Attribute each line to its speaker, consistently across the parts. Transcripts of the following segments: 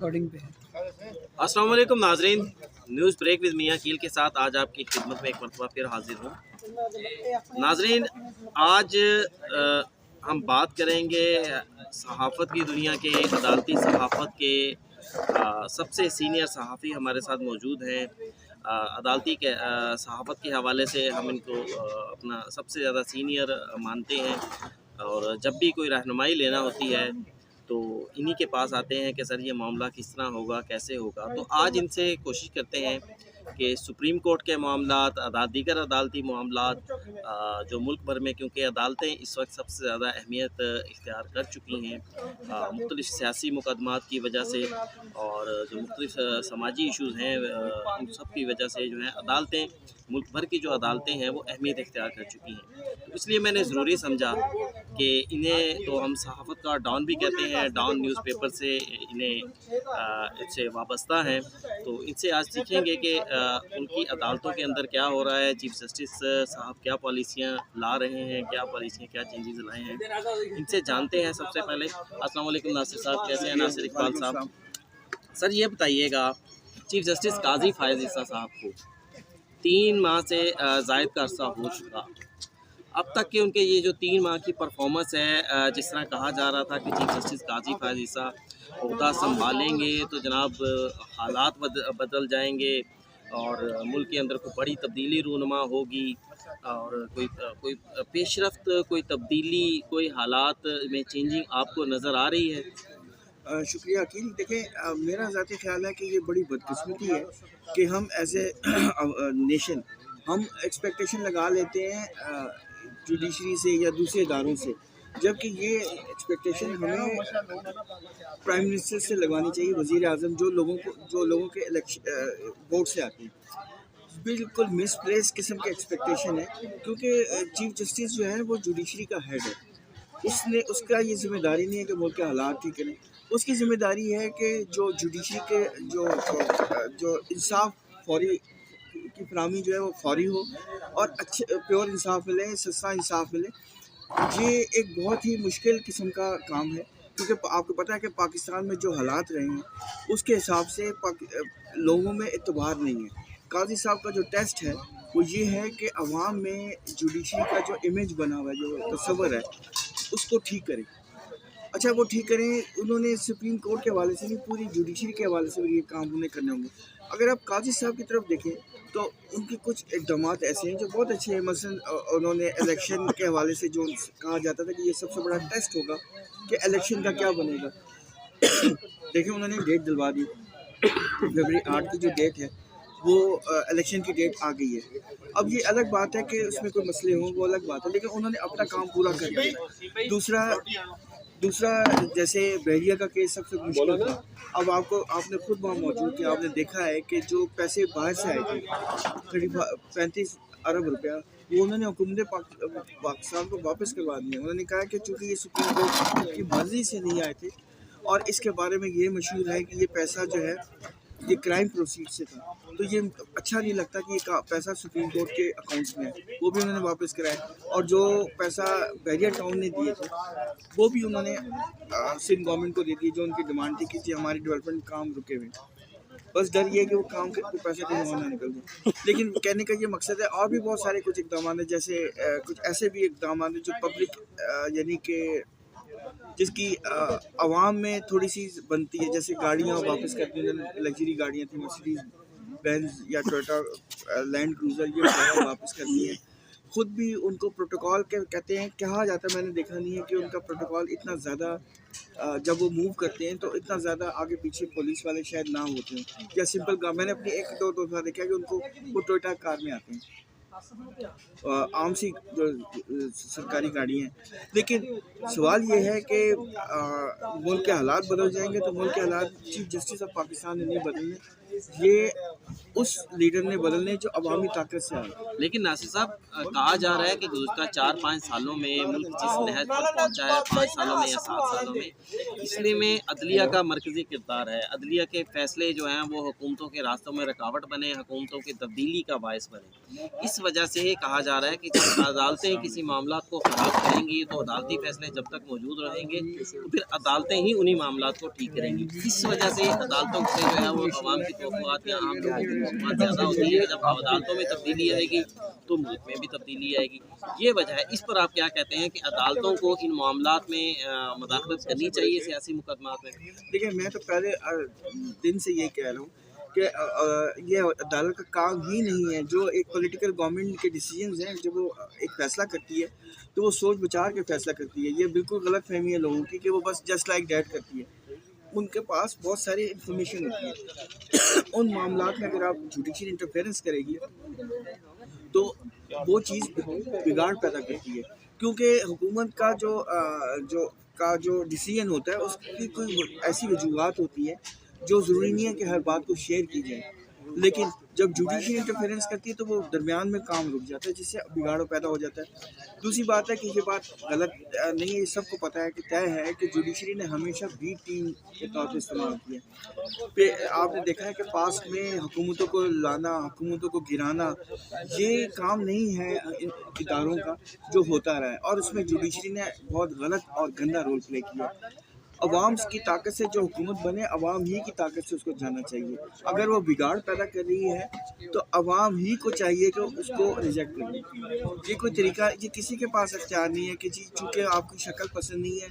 Speaker 1: Recording पे है।
Speaker 2: अस्सलाम वालेकुम नाजरीन, न्यूज़ ब्रेक विद मियां कील के साथ आज आपकी खिदमत में एक मरतबा फिर हाजिर हूँ। नाजरीन, आज हम बात करेंगे सहाफ़त की दुनिया के, अदालती सहाफ़त के सबसे सीनियर सहाफ़ी हमारे साथ मौजूद हैं। अदालती के सहाफ़त के हवाले से हम इनको अपना सबसे ज़्यादा सीनियर मानते हैं और जब भी कोई रहनुमाई लेना होती है तो इन्हीं के पास आते हैं कि सर ये मामला किस तरह होगा, कैसे होगा। तो आज इनसे कोशिश करते हैं कि सुप्रीम कोर्ट के मामलात, दीगर अदालती मामलात जो मुल्क भर में, क्योंकि अदालतें इस वक्त सबसे ज़्यादा अहमियत इख्तियार कर चुकी हैं मुख्तलिफ़ सियासी मुकदमात की वजह से और जो मुख्तलिफ़ समाजी इशूज़ हैं उन सब की वजह से जो है अदालतें, मुल्क भर की जो अदालतें हैं वो अहमियत इख्तियार कर चुकी हैं। तो इसलिए मैंने ज़रूरी समझा कि इन्हें तो हम सहाफ़त का डॉन भी कहते हैं, डॉन न्यूज़पेपर से इन्हें इससे वाबस्ता हैं। तो इनसे आज सीखेंगे कि उनकी अदालतों के अंदर क्या हो रहा है, चीफ़ जस्टिस साहब क्या पॉलिसियाँ ला रहे हैं, क्या पॉलिसियाँ, क्या चेंजेस लाए हैं, इनसे जानते हैं। सबसे पहले अस्सलाम वालेकुम नासिर साहब, कैसे हैं? नासिर इकबाल साहब, सर ये बताइएगा, चीफ़ जस्टिस काजी फ़ायज़ ईसा साहब को 3 माह से ज़ायद का अरसा हो चुका। अब तक के उनके ये जो 3 माह की परफॉर्मेंस है, जिस तरह कहा जा रहा था कि चीफ जस्टिस काजी फ़ायज़ ईसा ओहदा संभालेंगे तो जनाब हालात बदल जाएंगे और मुल्क के अंदर कोई बड़ी तब्दीली रूनुमा होगी और कोई पेशरफ्त, कोई तब्दीली, कोई हालात में चेंजिंग आपको नज़र आ रही है?
Speaker 1: शुक्रिया अकील। देखें, मेरा ज़ाती ख्याल है कि ये बड़ी बदकिस्मती है कि हम एज ए नेशन हम एक्सपेक्टेशन लगा लेते हैं जुडिशरी से या दूसरे इदारों से, जबकि ये एक्सपेक्टेशन हमें प्राइम मिनिस्टर से लगवानी चाहिए, वज़ीर आज़म, जो लोगों के इलेक्शन वोट से आते हैं। बिल्कुल मिसप्लेस किस्म की एक्सपेक्टेशन है, क्योंकि चीफ जस्टिस जो है वो जुडिशरी का हेड है। उसका ये जिम्मेदारी नहीं है कि मुल्क के हालात ठीक करें। उसकी ज़िम्मेदारी है कि जो जुडिशरी के जो इंसाफ फौरी की फराहमी जो है वो फौरी हो और अच्छे प्योर इंसाफ मिले, सस्ता इंसाफ मिले। ये एक बहुत ही मुश्किल किस्म का काम है, क्योंकि आपको पता है कि पाकिस्तान में जो हालात रहे हैं उसके हिसाब से लोगों में एतबार नहीं है। काजी साहब का जो टेस्ट है वो ये है कि अवाम में जुडिशरी का जो इमेज बना हुआ है, जो तस्वर है, उसको ठीक करें। अच्छा, वो ठीक करें, उन्होंने सुप्रीम कोर्ट के हवाले से नहीं, पूरी जुडिशरी के हवाले से ये काम उन्हें करने होंगे। अगर आप काजी साहब की तरफ देखें तो उनके कुछ इकदाम ऐसे हैं जो बहुत अच्छे हैं। मसलन उन्होंने इलेक्शन के हवाले से जो कहा जाता था कि ये सबसे बड़ा टेस्ट होगा कि इलेक्शन का क्या बनेगा। देखिए, उन्होंने डेट दिलवा दी, फरवरी 8 की जो डेट है वो इलेक्शन की डेट आ गई है। अब ये अलग बात है कि उसमें कोई मसले हों, वो अलग बात है, लेकिन उन्होंने अपना काम पूरा कर दिया। दूसरा जैसे बहरिया का केस सबसे मुश्किल था। अब आपने खुद वहाँ मौजूद थे, आपने देखा है कि जो पैसे बाहर से आए थे, करीब 35 अरब रुपया, वो उन्होंने हुकूमत पाकिस्तान को वापस करवा दिया। उन्होंने कहा कि चूँकि ये सुप्रीम कोर्ट की मर्जी से नहीं आए थे, और इसके बारे में ये मशहूर है कि ये पैसा जो है ये क्राइम प्रोसीड से था, तो ये अच्छा नहीं लगता कि ये पैसा सुप्रीम कोर्ट के अकाउंट्स में है। वो भी उन्होंने वापस कराया, और जो पैसा बैरियर टाउन ने दिए थे वो भी उन्होंने सिंध गवर्नमेंट को दे दिए, जो उनकी डिमांड थी कि हमारी डेवलपमेंट काम रुके हुए। बस डर ये है कि वो काम के पैसे कहीं और ना निकल जाए। लेकिन कहने का ये मकसद है, और भी बहुत सारे कुछ इकदाम हैं, जैसे कुछ ऐसे भी इकदाम हैं जो पब्लिक यानी कि जिसकी आवाम में थोड़ी सी बनती है, जैसे गाड़ियाँ वापस करती हैं। लग्जरी गाड़ियाँ थी, मर्सिडीज बेंज या टोयोटा लैंड क्रूज़र, ये वापस करती हैं। खुद भी उनको प्रोटोकॉल के कहते हैं, कहा जाता है, मैंने देखा नहीं है कि उनका प्रोटोकॉल इतना ज़्यादा, जब वो मूव करते हैं तो इतना ज़्यादा आगे पीछे पुलिस वाले शायद ना होते हैं, या सिंपल मैंने अपनी एक दो दफ़ा देखा कि उनको वो टोयोटा कार में आते हैं, आम सी जो सरकारी गाड़ी हैं। लेकिन सवाल ये है कि मुल्क के हालात बदल जाएंगे तो मुल्क के हालात चीफ जस्टिस ऑफ पाकिस्तान ने नहीं बदलने। ये उस लीडर ने बदलने जो अवामी ताकत से आए।
Speaker 2: लेकिन नासिर साहब, कहा जा रहा है कि गुज़श्ता 4-5 सालों में मुल्क जिस नहज पर पहुंचा है, 5 सालों में या 7 सालों में, इसलिए में अदलिया का मरकज़ी किरदार है। अदलिया के फैसले जो हैं वो हुकूमतों के रास्तों में रुकावट बने, हुकूमतों की तब्दीली का बायस बने। इस वजह से ये कहा जा रहा है कि जब अदालतें किसी मामलात को ख़राब करेंगी तो अदालती फैसले जब तक मौजूद रहेंगे तो फिर अदालतें ही उन्हीं मामलात को ठीक करेंगी। इस वजह से अदालतों से जो है वो अवाम की तवक्कुआत या आम लोगों की तवक्कुआत ज़्यादा होती है कि जब अदालतों में तब्दीली आएगी तो मुल्क में भी तब्दीली आएगी। ये वजह है। इस पर आप क्या कहते हैं कि अदालतों को इन मामलात में मुदाखलत करनी चाहिए सियासी मुकदमात में?
Speaker 1: देखिए, मैं तो पहले दिन से ये कह रहा हूँ कि ये अदालत का काम ही नहीं है। जो एक पॉलिटिकल गवर्नमेंट के डिसीजंस हैं, जब वो एक फ़ैसला करती है तो वो सोच विचार के फ़ैसला करती है। ये बिल्कुल गलत फहमी है लोगों की कि वो बस जस्ट लाइक डैट करती है। उनके पास बहुत सारी इन्फॉर्मेशन होती है। उन मामलात में अगर आप जुडिशरी इंटरफेरेंस करेगी तो वो चीज़ बिगाड़ पैदा करती है, क्योंकि हुकूमत का जो डिसीजन होता है उसकी कोई ऐसी वजूहत होती है जो ज़रूरी नहीं है कि हर बात को शेयर की जाए। लेकिन जब जुडिशरी इंटरफेरेंस करती है तो वो दरमियान में काम रुक जाता है, जिससे बिगाड़ पैदा हो जाता है। दूसरी बात है कि ये बात गलत नहीं है, ये सबको पता है कि तय है कि जुडिशरी ने हमेशा बी टीम के तौर पर इस्तेमाल किया। फिर आपने देखा है कि पास में हुकूमतों को लाना, हुकूमतों को गिराना, ये काम नहीं है इन इदारों का जो होता रहा है, और उसमें जुडिशरी ने बहुत गलत और गंदा रोल प्ले किया। अवाम की ताकत से जो हुकूमत बने, अवाम ही की ताकत से उसको जाना चाहिए। अगर वो बिगाड़ पैदा कर रही है तो अवाम ही को चाहिए कि उसको रिजेक्ट करे। ये कोई तरीका, ये किसी के पास अख्तियार नहीं है कि जी चूँकि आपकी शक्ल पसंद नहीं है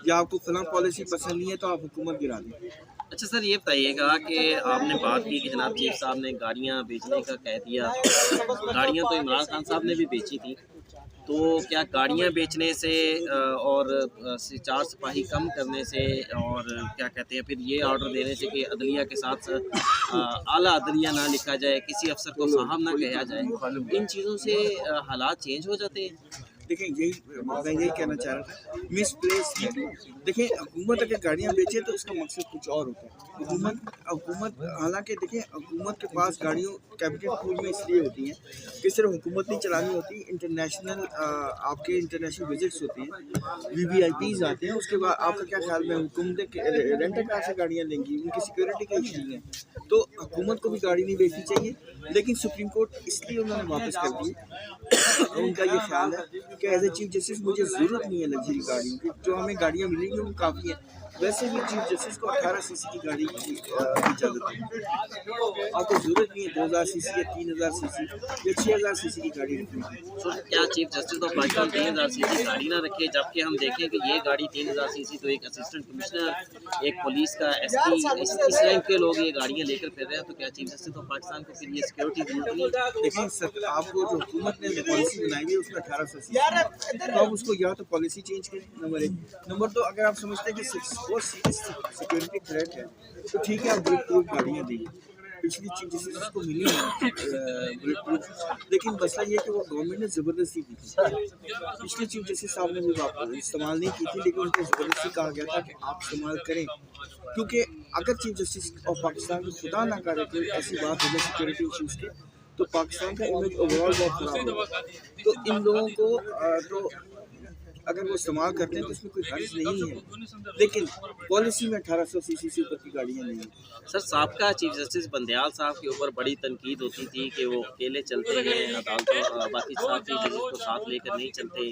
Speaker 1: या आपको फलां पॉलिसी पसंद नहीं है तो आप हुकूमत गिरा दें।
Speaker 2: अच्छा सर, ये बताइएगा कि आपने बात की कि जनाब चीफ साहब ने गाड़ियाँ बेचने का कह दिया। गाड़ियाँ तो इमरान खान साहब ने भी बेची थी, तो क्या गाड़ियाँ बेचने से और 4 सिपाही कम करने से और क्या कहते हैं फिर ये ऑर्डर देने से कि अदलिया के साथ आला अदलिया ना लिखा जाए, किसी अफसर को साहब ना कहा जाए, इन चीज़ों से हालात चेंज हो जाते हैं?
Speaker 1: देखिए, मैं यही कहना चाह रहा था, मिस प्लेस है। देखिए, हुकूमत अगर गाड़ियाँ बेचे तो उसका मकसद कुछ और होता है। हुकूमत हालांकि देखिए, हुकूमत के पास गाड़ियों कैपिटल पूल में इसलिए होती हैं कि सिर्फ हुकूमत नहीं चलानी होती, इंटरनेशनल आपके इंटरनेशनल विजिट्स होती हैं, VVIPs आते हैं। उसके बाद आपका क्या ख्याल में हुकूमत रेंट कार से गाड़ियाँ लेंगी, उनकी सिक्योरिटी का इशू है, तो हुकूमत को भी गाड़ी नहीं बेचनी चाहिए। लेकिन सुप्रीम कोर्ट इसलिए उन्होंने वापस कर दी, उनका ये ख्याल है कि एज ए चीफ जस्टिस मुझे ज़रूरत नहीं है लग्जरी गाड़ियों की, जो हमें गाड़ियाँ मिलेंगी वो काफ़ी है। वैसे भी चीफ जस्टिस को 18 सीसी की गाड़ी की इजाज़त है। आपको ज़रूरत नहीं है 2000 सीसी या 3000 सीसी या 6000 सीसी की गाड़ी रखने की।
Speaker 2: तो क्या chief justice of Pakistan 3000 CC गाड़ी ना रखे, जबकि हम देखें कि ये गाड़ी 3000 सीसी तो एक असिस्टेंट कमिश्नर, एक पुलिस का SP, इस रैंक के लोग ये गाड़ियाँ लेकर फिर रहे हैं, तो क्या चीफ जस्टिस ऑफ पाकिस्तान को फिर ये सिक्योरिटी जरूरत नहीं है?
Speaker 1: देखिए सर, आपको जो हुकूमत ने पॉलिसी बनाई है उसमें 1800 सीसी, तो आप उसको या तो पॉलिसी चेंज करें, नंबर 1। नंबर 2, अगर आप समझते हैं कि वो सिक्योरिटी थ्रेट है तो ठीक है, आप बुलेट प्रूफ गाड़ियाँ दीजिए। पिछली चीज जैसे जिसको मिली है बुलेट प्रूफ, लेकिन मसला ये है कि वो गवर्नमेंट ने ज़बरदस्ती की थी। पिछले चीफ जस्टिस साहब ने भी इस्तेमाल नहीं की थी, लेकिन उनको ज़बरदस्ती कहा गया था कि आप इस्तेमाल करें, क्योंकि अगर चीफ जस्टिस ऑफ पाकिस्तान को खुदा ना करे कोई ऐसी बात हो जाए सिक्योरिटी इशूज़ के, तो पाकिस्तान का इमेज ओवरऑल बहुत ख़राब होगा। तो इन लोगों को तो अगर वो इस्तेमाल करते हैं तो उसमें कोई हर्ज नहीं है, लेकिन पॉलिसी में 1800 सीसी से ऊपर की गाड़ियाँ नहीं हैं।
Speaker 2: सर, साबका चीफ जस्टिस बंदयाल साहब के ऊपर बड़ी तनकीद होती थी कि वो अकेले चलते हैं अदालतों, बाकी साथी जजेस को साथ लेकर नहीं चलते,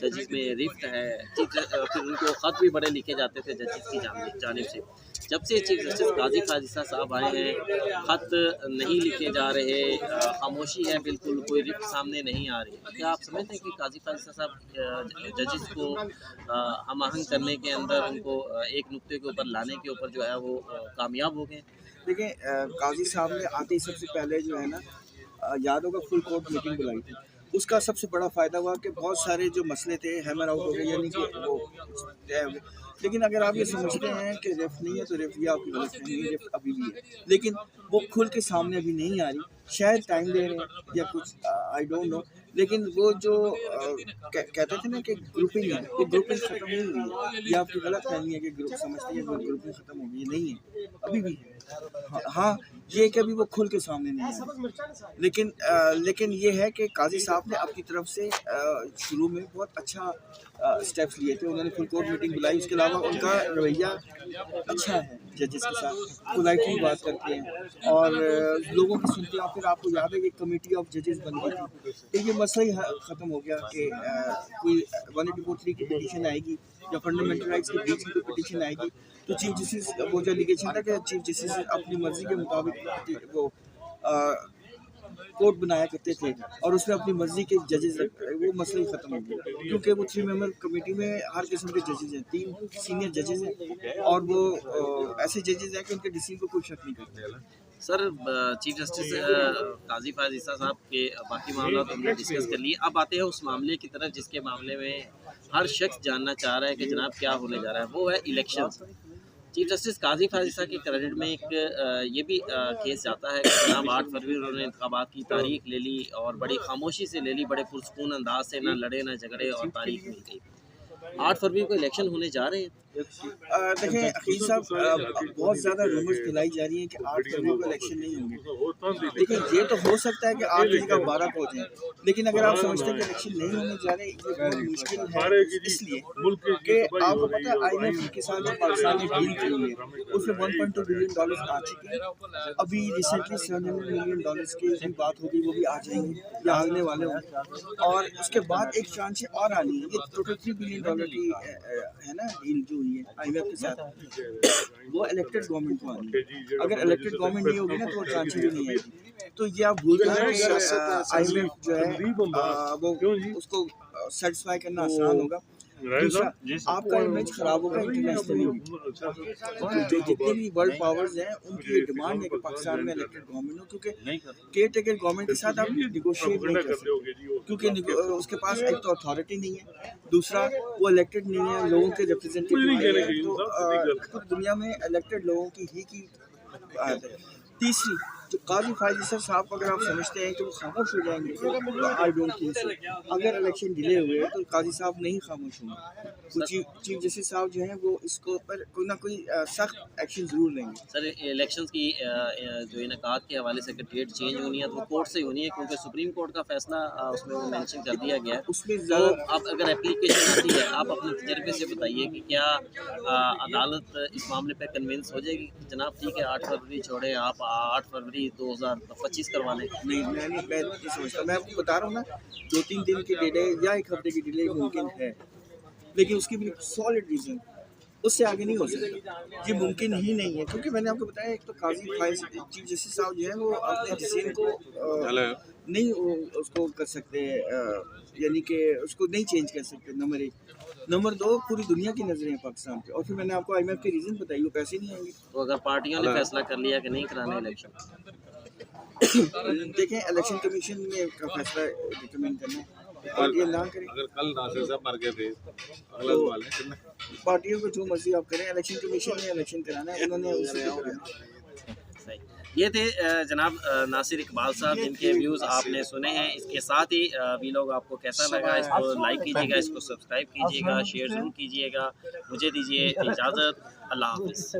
Speaker 2: जजेस में रिफ्ट है। फिर उनको ख़त भी बड़े लिखे जाते थे जजेस की जानिब से। जब से चीफ जस्टिस काजी फाजिसा साहब आए हैं, ख़त नहीं लिखे जा रहे, खामोशी है, बिल्कुल कोई रिफ्ट सामने नहीं आ रही। क्या आप समझते हैं कि काजी फाजिसा साहब जजेस को हम आहंग करने के अंदर, उनको एक नुक्ते के ऊपर लाने के ऊपर जो है वो कामयाब हो गए?
Speaker 1: देखिए, काजी साहब ने आते ही सबसे पहले जो है ना, याद होगा फुल कोर्ट मीटिंग बुलाई थी। उसका सबसे बड़ा फ़ायदा हुआ कि बहुत सारे जो मसले थे हैमर आउट हो गए, यानी कि वो तय हो गए। लेकिन अगर आप ये समझते हैं कि रेफ नहीं है तो रेफ, ये आपकी गलत नहीं है, रेफ अभी भी है, लेकिन वो खुल के सामने अभी नहीं आ रही, शायद टाइम ले रहे हैं या कुछ, आई डोंट नो। लेकिन वो जो कहते थे ना कि ग्रुपिंग है, वो ग्रुपिंग ख़त्म नहीं हुई है। ये आपकी गलत फहमी है कि ग्रुप समझते हैं वो ग्रुपिंग ख़त्म हो गई, नहीं है, अभी भी है। हाँ, یہ کبھی وہ کھل کے سامنے نہیں آیا، لیکن یہ ہے کہ قاضی صاحب نے اپنی طرف سے شروع میں بہت اچھا اسٹیپس لیے تھے. انہوں نے فل کورٹ میٹنگ بلائی. اس کے علاوہ ان کا رویہ اچھا ہے ججز کے ساتھ، پولائٹلی بات کرتے ہیں اور لوگوں کی سنتے ہیں. پھر آپ کو یاد ہے کہ کمیٹی آف ججز بن گئی تھی، تو یہ مسئلہ ہی ختم ہو گیا کہ کوئی 184(3) کی پٹیشن آئے گی یا فنڈامنٹل رائٹس کے بیچ کی کوئی پٹیشن آئے گی تو چیف جسٹس وہ جو لیگیشن تھا کہ چیف جسٹس اپنی مرضی کے مطابق وہ کورٹ بنایا کرتے تھے اور اس میں اپنی مرضی کے ججز وہ مسئلہ ہی ختم ہو گیا، کیونکہ وہ 3 ممبر کمیٹی میں ہر قسم کے ججز ہیں. 3 سینئر ججز ہیں اور وہ ایسے ججز ہیں کہ ان کے ڈیسیژن کو کوئی شک نہیں کرتا.
Speaker 2: سر چیف جسٹس قاضی فائز عیسیٰ صاحب کے باقی معاملات ہم نے ڈسکس کر لیے. اب آتے ہیں اس معاملے کی طرف جس کے معاملے میں ہر شخص جاننا چاہ رہا ہے کہ جناب کیا ہونے جا رہا ہے، وہ ہے الیکشن. چیف جسٹس قاضی فائز عیسیٰ کے کریڈٹ میں ایک یہ بھی کیس جاتا ہے کہ جناب 8 فروری انہوں نے انتخابات کی تاریخ لے لی اور بڑی خاموشی سے لے لی، بڑے پرسکون انداز سے، نہ لڑے نہ جھگڑے اور تاریخ مل گئی. 8 فروری کو الیکشن ہونے جا رہے ہیں.
Speaker 1: دیکھیں عقیل صاحب، بہت زیادہ رومرز پھیلائی جا رہی ہیں کہ 8 فروری کو الیکشن نہیں ہوں گے. لیکن یہ تو ہو سکتا ہے کہ 8 کی جگہ 12 کو ہو جائیں. لیکن اگر آپ سمجھتے ہیں کہ الیکشن نہیں ہونے جا رہے، یہ بہت مشکل ہے اس لیے کہ آپ کو پتہ ہے IMF کے ساتھ جو پاکستان نے ڈیل کی ہوئی ہے اس میں $1.2 بلین آ چکے ہیں. ابھی ریسنٹلی $700 ملین کی بھی بات ہوگی، وہ بھی آ جائیں گے یا آنے والے ہوں گے. اور اس کے بعد ایک چانس اور آنی ہے. یہ ٹوٹل $3 بلین کی ہے نا ڈیل جو ہوئی ہے IMF کے ساتھ، وہ الیکٹڈ گورنمنٹ کو آنی ہے. اگر الیکٹڈ گورنمنٹ نہیں ہوگی نا تو وہ چانس بھی نہیں آئے گی. تو یہ آپ بھول جائیں کہ IMF جو ہے وہ اس کو سیٹسفائی کرنا آسان ہوگا. دوسرا، آپ کا امیج خراب ہوگا انٹرنیشنلی. جتنے بھی ورلڈ پاورز ہیں ان کی یہ ڈیمانڈ ہے کہ پاکستان میں الیکٹڈ گورنمنٹ ہو، کیونکہ کیئر ٹیکر گورنمنٹ کے ساتھ آپ نیگوشیٹ نہیں کر سکتے، کیونکہ اس کے پاس ایک تو اتھارٹی نہیں ہے، دوسرا وہ الیکٹڈ نہیں ہے، لوگوں کے ریپرزینٹیٹیو نہیں ہے. تو دنیا میں الیکٹڈ لوگوں کی ہی کی بات ہے. تیسری، جو قاضی فائز عیسیٰ صاحب اگر آپ سمجھتے ہیں کہ وہ خاموش ہو جائیں گے تو آئی ڈونٹ تھنک سو. اگر الیکشن ڈیلے ہوئے تو قاضی صاحب نہیں خاموش ہوں گے. تو چیف جسٹس صاحب جو ہیں وہ اس کو پر کوئی نہ کوئی سخت ایکشن ضرور لیں گے.
Speaker 2: سر الیکشنز کی جو انعقاد کے حوالے سے اگر ڈیٹ چینج ہونی ہے تو وہ کورٹ سے ہی ہونی ہے، کیونکہ سپریم کورٹ کا فیصلہ اس میں وہ مینشن کر دیا گیا ہے.
Speaker 1: اس میں
Speaker 2: تو اب اگر اپلیکیشن آتی ہے، آپ اپنے تجربے سے بتائیے کہ کیا عدالت اس معاملے پہ کنونس ہو جائے گی کہ جناب ٹھیک ہے 8 فروری چھوڑیں، آپ 8 فروری 2025 کروا لیں؟
Speaker 1: نہیں، میں نہیں سمجھتا. میں آپ کو بتا رہا ہوں نا، 2-3 دن کی ڈیلے یا 1 ہفتے کی ڈیلے ممکن ہے، لیکن اس کی بھی سالڈ ریزن، اس سے آگے نہیں ہو سکتا. یہ ممکن ہی نہیں ہے، کیونکہ میں نے آپ کو بتایا ایک تو قاضی فائز چیف جسٹس صاحب جو ہیں وہ اپنے ڈیسیژن کو نہیں اس کو کر سکتے، یعنی کہ اس کو نہیں چینج کر سکتے. نمبر 1. نمبر 2، پوری دنیا کی نظریں ہیں پاکستان پہ. اور پھر میں نے آپ کو IMF کے ریزن بتائی، وہ پیسے نہیں آئیں گے.
Speaker 2: تو اگر پارٹیوں نے فیصلہ کر لیا کہ نہیں کرانے الیکشن،
Speaker 1: دیکھیں الیکشن کمیشن نے کا فیصلہ ڈٹرمن کرنا ہے. پارٹیاں نہ کریں،
Speaker 3: اگر کل ناصر صاحب مر گئے تھے، اگلا
Speaker 1: تو
Speaker 3: سوال ہے
Speaker 1: پارٹیوں کو جو مرضی آپ کریں، الیکشن کمیشن نے الیکشن کرانا ہے، انہوں نے اسی کو کرانا.
Speaker 2: صحیح. یہ تھے جناب ناصر اقبال صاحب، جن کے ویوز آپ نے سنے ہیں. اس کے ساتھ ہی ویلوگ آپ کو کیسا لگا، اس کو لائک کیجیے گا، اس کو سبسکرائب کیجیے گا، شیئر ضرور کیجیے گا. مجھے دیجیے اجازت. اللہ حافظ.